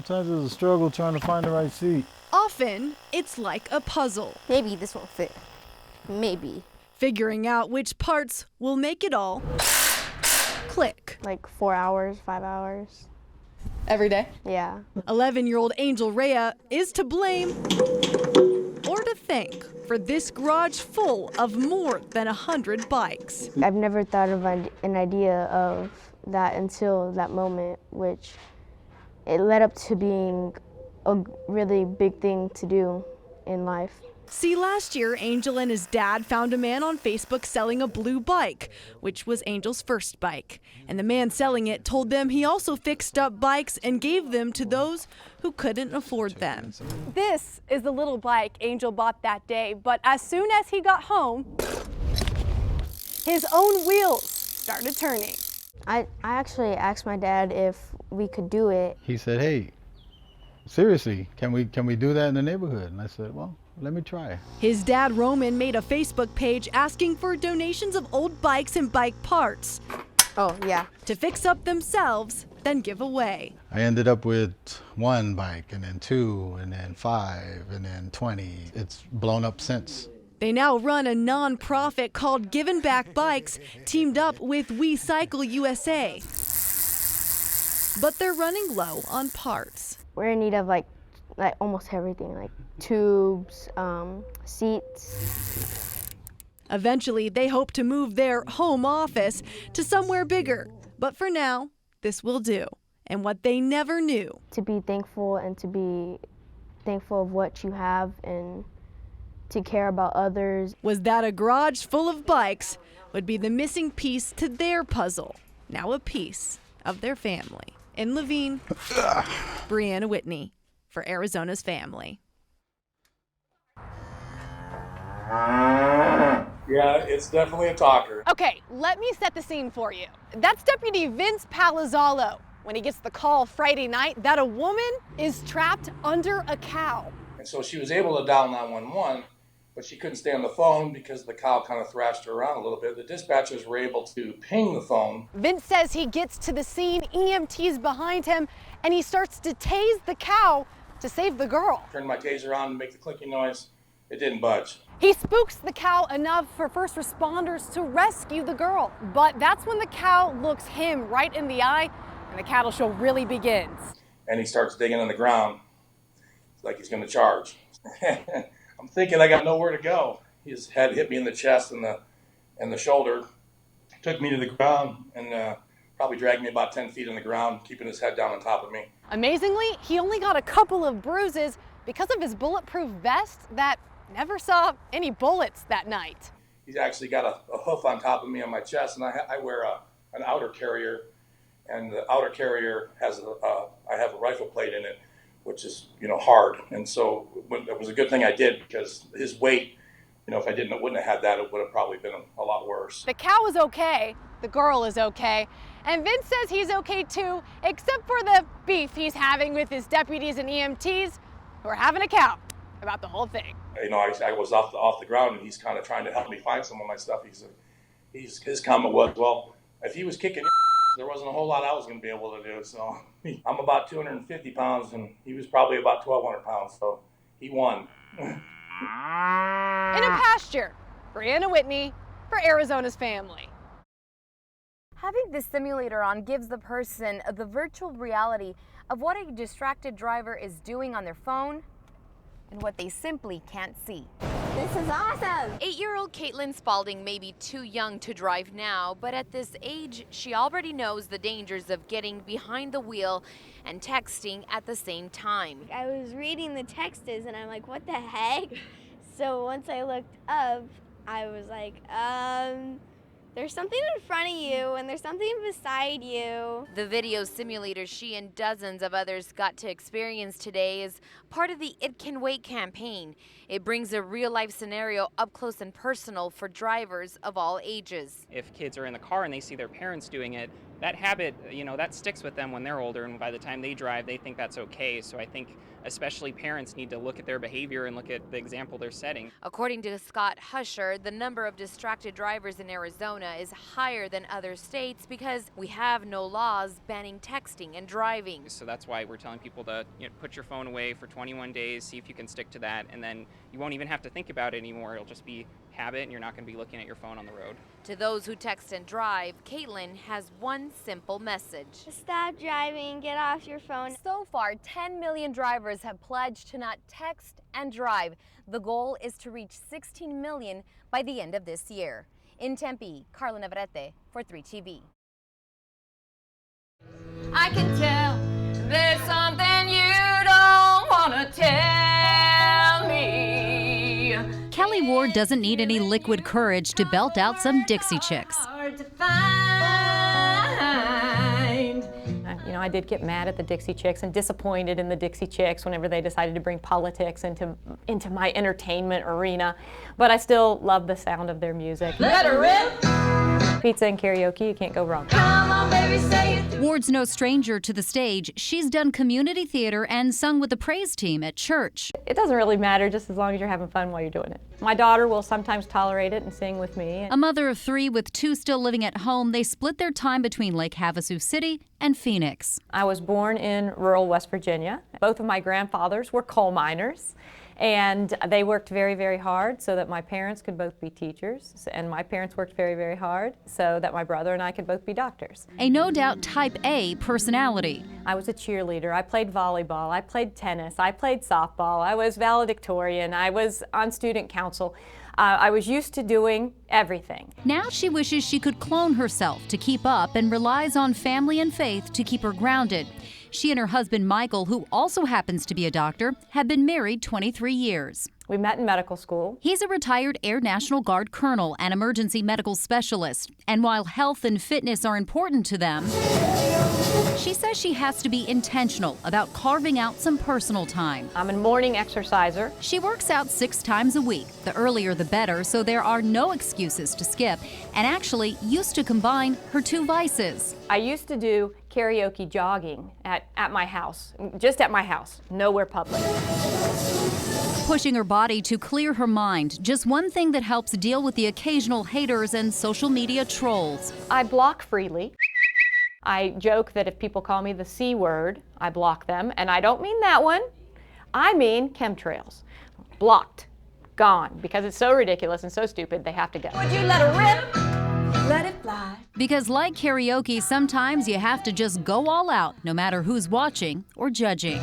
Sometimes it's a struggle trying to find the right seat. Often, it's like a puzzle. Maybe this won't fit. Maybe. Figuring out which parts will make it all click. Like 4 hours, 5 hours. Every day? Yeah. 11-year-old Angel Rhea is to blame or to thank for this garage full of more than 100 bikes. I've never thought of an idea of that until that moment, which it led up to being a really big thing to do in life. See, last year, Angel and his dad found a man on Facebook selling a blue bike, which was Angel's first bike. And the man selling it told them he also fixed up bikes and gave them to those who couldn't afford them. This is the little bike Angel bought that day, but as soon as he got home, his own wheels started turning. I actually asked my dad if we could do it. He said, hey, seriously, can we do that in the neighborhood? And I said, well, let me try. His dad, Roman, made a Facebook page asking for donations of old bikes and bike parts. Oh, yeah. To fix up themselves, then give away. I ended up with 1 bike, and then 2, and then 5, and then 20. It's blown up since. They now run a non-profit called Giving Back Bikes, teamed up with We Cycle USA. But they're running low on parts. We're in need of like almost everything, like tubes, seats. Eventually, they hope to move their home office to somewhere bigger. But for now, this will do. And what they never knew. To be thankful and to be thankful of what you have and to care about others. Was that a garage full of bikes would be the missing piece to their puzzle. Now a piece of their family. In Levine, Brianna Whitney for Arizona's Family. Yeah, it's definitely a talker. Okay, let me set the scene for you. That's Deputy Vince Palazzolo when he gets the call Friday night that a woman is trapped under a cow. And so she was able to dial 911, but she couldn't stay on the phone because the cow kind of thrashed her around a little bit. The dispatchers were able to ping the phone. Vince says he gets to the scene, EMT's behind him, and he starts to tase the cow to save the girl. Turned my taser on to make the clicking noise. It didn't budge. He spooks the cow enough for first responders to rescue the girl. But that's when the cow looks him right in the eye and the cattle show really begins. And he starts digging in the ground like he's going to charge. I'm thinking I got nowhere to go. His head hit me in the chest and the shoulder, took me to the ground, and probably dragged me about 10 feet on the ground, keeping his head down on top of me. Amazingly, he only got a couple of bruises because of his bulletproof vest that never saw any bullets that night. He's actually got a hoof on top of me on my chest, and I wear an outer carrier, and the outer carrier has I have a rifle plate in it, which is, hard. And so it was a good thing I did, because his weight, if I wouldn't have had that, it would have probably been a lot worse. The cow is okay, the girl is okay, and Vince says he's okay too, except for the beef he's having with his deputies and EMTs who are having a cow about the whole thing. I was off the ground, and he's kind of trying to help me find some of my stuff. His comment was, well, if he was kicking there wasn't a whole lot I was going to be able to do. So I'm about 250 pounds, and he was probably about 1,200 pounds, so he won. In a pasture, Brianna Whitney for Arizona's Family. Having this simulator on gives the person the virtual reality of what a distracted driver is doing on their phone and what they simply can't see. This is awesome! 8-year-old Caitlin Spalding may be too young to drive now, but at this age, she already knows the dangers of getting behind the wheel and texting at the same time. I was reading the texts and I'm like, what the heck? So once I looked up, I was like, there's something in front of you and there's something beside you. The video simulator she and dozens of others got to experience today is part of the It Can Wait campaign. It brings a real-life scenario up close and personal for drivers of all ages. If kids are in the car and they see their parents doing it, that habit, that sticks with them when they're older, and by the time they drive, they think that's okay. So I think especially parents need to look at their behavior and look at the example they're setting. According to Scott Husher, the number of distracted drivers in Arizona is higher than other states because we have no laws banning texting and driving. So that's why we're telling people to put your phone away for 21 days, see if you can stick to that, and then you won't even have to think about it anymore. It'll just be habit, and you're not going to be looking at your phone on the road. To those who text and drive, Caitlin has one simple message. Stop driving, get off your phone. So far, 10 million drivers have pledged to not text and drive. The goal is to reach 16 million by the end of this year. In Tempe, Carla Navarrete for 3TV. I can tell there's something you don't want to tell me. Kelly Ward doesn't need any liquid courage to belt out some Dixie Chicks. Hard to find. I did get mad at the Dixie Chicks and disappointed in the Dixie Chicks whenever they decided to bring politics into my entertainment arena, but I still love the sound of their music. Let her rip. Pizza and karaoke, you can't go wrong. Come on, baby, say it. Ward's no stranger to the stage. She's done community theater and sung with the praise team at church. It doesn't really matter just as long as you're having fun while you're doing it. My daughter will sometimes tolerate it and sing with me. A mother of 3 with 2 still living at home, they split their time between Lake Havasu City and Phoenix. I was born in rural West Virginia. Both of my grandfathers were coal miners, and they worked very, very hard so that my parents could both be teachers, and my parents worked very, very hard so that my brother and I could both be doctors. A no-doubt type A personality. I was a cheerleader, I played volleyball, I played tennis, I played softball, I was valedictorian, I was on student council. I was used to doing everything. Now she wishes she could clone herself to keep up and relies on family and faith to keep her grounded. She and her husband Michael, who also happens to be a doctor, have been married 23 years. We met in medical school. He's a retired Air National Guard colonel and emergency medical specialist. And while health and fitness are important to them, she says she has to be intentional about carving out some personal time. I'm a morning exerciser. She works out 6 times a week. The earlier the better, so there are no excuses to skip, and actually used to combine her 2 vices. I used to do karaoke jogging at my house, just at my house, nowhere public. Pushing her body to clear her mind, just one thing that helps deal with the occasional haters and social media trolls. I block freely. I joke that if people call me the C word, I block them, and I don't mean that one. I mean chemtrails. Blocked. Gone. Because it's so ridiculous and so stupid, they have to go. Would you let her rip? Let it fly. Because like karaoke, sometimes you have to just go all out, no matter who's watching or judging.